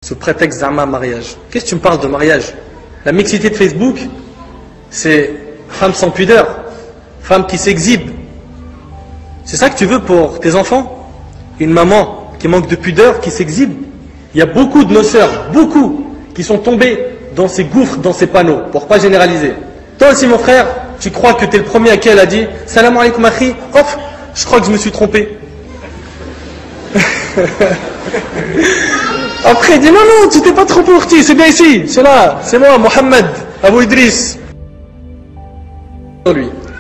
Sous prétexte d'un mariage. Qu'est-ce que tu me parles de mariage? La mixité de Facebook, c'est femme sans pudeur, femme qui s'exhibe. C'est ça que tu veux pour tes enfants? Une maman qui manque de pudeur, qui s'exhibe? Il y a beaucoup de nos sœurs, beaucoup, qui sont tombées dans ces gouffres, dans ces panneaux, pour pas généraliser. Toi aussi mon frère, tu crois que tu es le premier à qui elle a dit « Salam alaikum akhi » Hop, je crois que je me suis trompé. Après il dit « Non, non, tu t'es pas trompé Orti, c'est bien ici, c'est là, c'est moi, Mohamed, Abou Idriss. »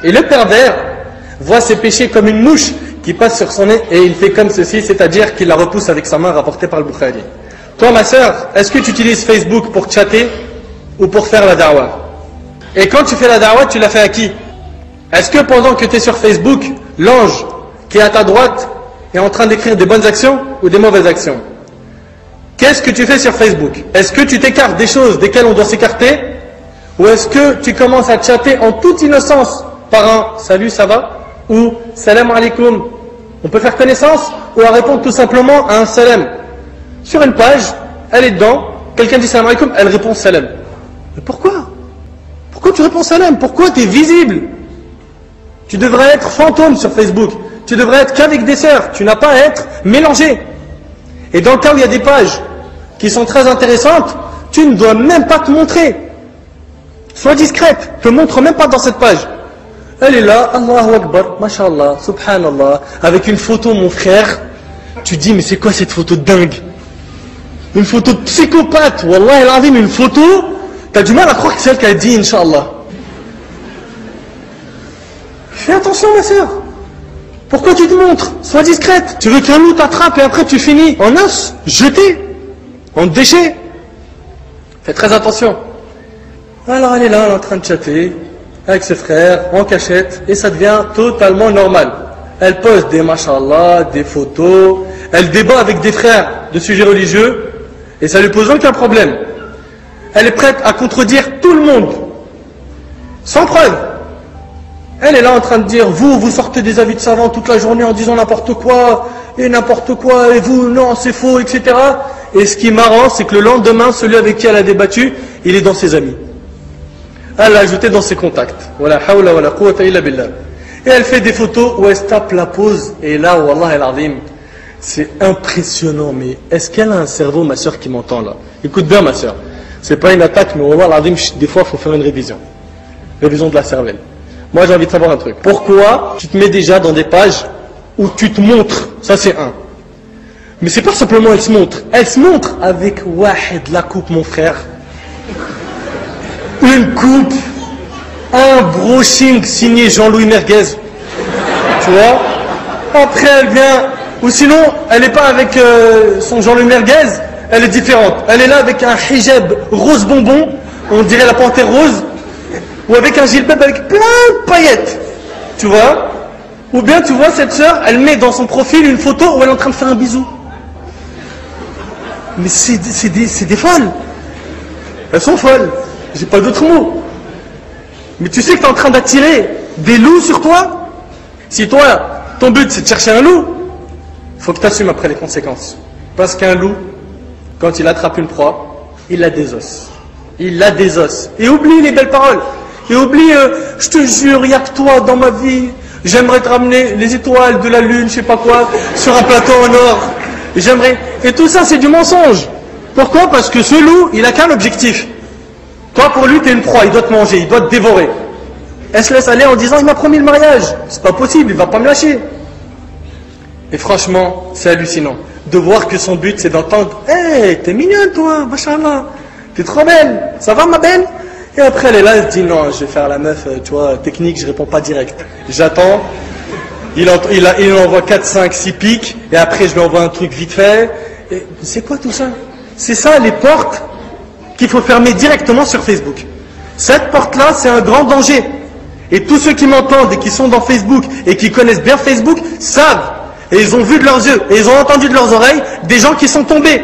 Et le pervers voit ses péchés comme une mouche qui passe sur son nez et il fait comme ceci, c'est-à-dire qu'il la repousse avec sa main, rapportée par le Bukhari. Toi ma sœur, est-ce que tu utilises Facebook pour chatter ou pour faire la da'wah? Et quand tu fais la da'wah, tu la fais à qui? Est-ce que pendant que tu es sur Facebook, l'ange qui est à ta droite est en train d'écrire des bonnes actions ou des mauvaises actions? Qu'est-ce que tu fais sur Facebook? Est-ce que tu t'écartes des choses desquelles on doit s'écarter? Ou est-ce que tu commences à chatter en toute innocence par un « Salut, ça va ?» ou « Salam alaikum ?» On peut faire connaissance? Ou à répondre tout simplement à un salam. Sur une page, elle est dedans, quelqu'un dit « Salam alaikum », elle répond « Salam ». Mais pourquoi? Pourquoi tu réponds « Salam » ? Pourquoi tu es visible? Tu devrais être fantôme sur Facebook. Tu devrais être qu'avec des sœurs. Tu n'as pas à être mélangé. Et dans le cas où il y a des pages qui sont très intéressantes, tu ne dois même pas te montrer. Sois discrète, ne te montre même pas dans cette page. Elle est là, Allahu Akbar, Masha'Allah, Subhanallah, avec une photo, mon frère. Tu dis, mais c'est quoi cette photo de dingue? Une photo de psychopathe, Wallah, elle a dit, mais une photo, t'as du mal à croire que c'est elle qui a dit, Inch'Allah. Fais attention, ma sœur. Pourquoi tu te montres? Sois discrète. Tu veux qu'un loup t'attrape et après tu finis en os, jeté, en déchet? Fais très attention. Alors elle est là, elle est en train de chatter avec ses frères, en cachette, et ça devient totalement normal. Elle poste des mashallah, des photos, elle débat avec des frères de sujets religieux, et ça lui pose aucun problème. Elle est prête à contredire tout le monde, sans preuve. Elle est là en train de dire, vous sortez des avis de savants toute la journée en disant n'importe quoi, et vous, non, c'est faux, etc. Et ce qui est marrant, c'est que le lendemain, celui avec qui elle a débattu, il est dans ses amis. Elle l'a ajouté dans ses contacts. Wala hawla wala quwwata illa billah. Et elle fait des photos où elle se tape la pose, et là, wallah al-azim, c'est impressionnant, mais est-ce qu'elle a un cerveau, ma soeur qui m'entend là? Écoute bien, ma soeur. C'est pas une attaque, mais wallah al-azim, des fois, il faut faire une révision. Révision de la cervelle. Moi, j'ai envie de savoir un truc. Pourquoi tu te mets déjà dans des pages où tu te montres? Ça, c'est un. Mais c'est pas simplement elle se montre. Elle se montre avec Wahed, la coupe, mon frère. Une coupe. Un brushing signé Jean-Louis Merguez. Tu vois? Après, elle vient... Ou sinon, elle n'est pas avec son Jean-Louis Merguez. Elle est différente. Elle est là avec un hijab rose bonbon. On dirait la panthère rose. Ou avec un gilbab avec plein de paillettes, tu vois? Ou bien tu vois cette sœur, elle met dans son profil une photo où elle est en train de faire un bisou. Mais c'est des folles. Elles sont folles, j'ai pas d'autre mot. Mais tu sais que tu es en train d'attirer des loups sur toi? Si toi, ton but c'est de chercher un loup, il faut que tu assumes après les conséquences. Parce qu'un loup, quand il attrape une proie, il a des os. Il a des os. Et oublie les belles paroles. Et oublie, je te jure, il n'y a que toi dans ma vie. J'aimerais te ramener les étoiles de la lune, je sais pas quoi, sur un plateau en or. J'aimerais. Et tout ça, c'est du mensonge. Pourquoi? Parce que ce loup, il a qu'un objectif. Toi, pour lui, t'es une proie, il doit te manger, il doit te dévorer. Elle se laisse aller en disant, il m'a promis le mariage. C'est pas possible, il va pas me lâcher. Et franchement, c'est hallucinant. De voir que son but, c'est d'entendre, hey, t'es mignonne, toi, machallah. T'es trop belle, ça va ma belle? Et après elle est là, elle se dit non, je vais faire la meuf, tu vois, technique, je réponds pas direct. J'attends, il envoie 4, 5, 6 pics, et après je lui envoie un truc vite fait. Et c'est quoi tout ça? C'est ça les portes qu'il faut fermer directement sur Facebook. Cette porte-là, c'est un grand danger. Et tous ceux qui m'entendent et qui sont dans Facebook et qui connaissent bien Facebook savent, et ils ont vu de leurs yeux, et ils ont entendu de leurs oreilles des gens qui sont tombés.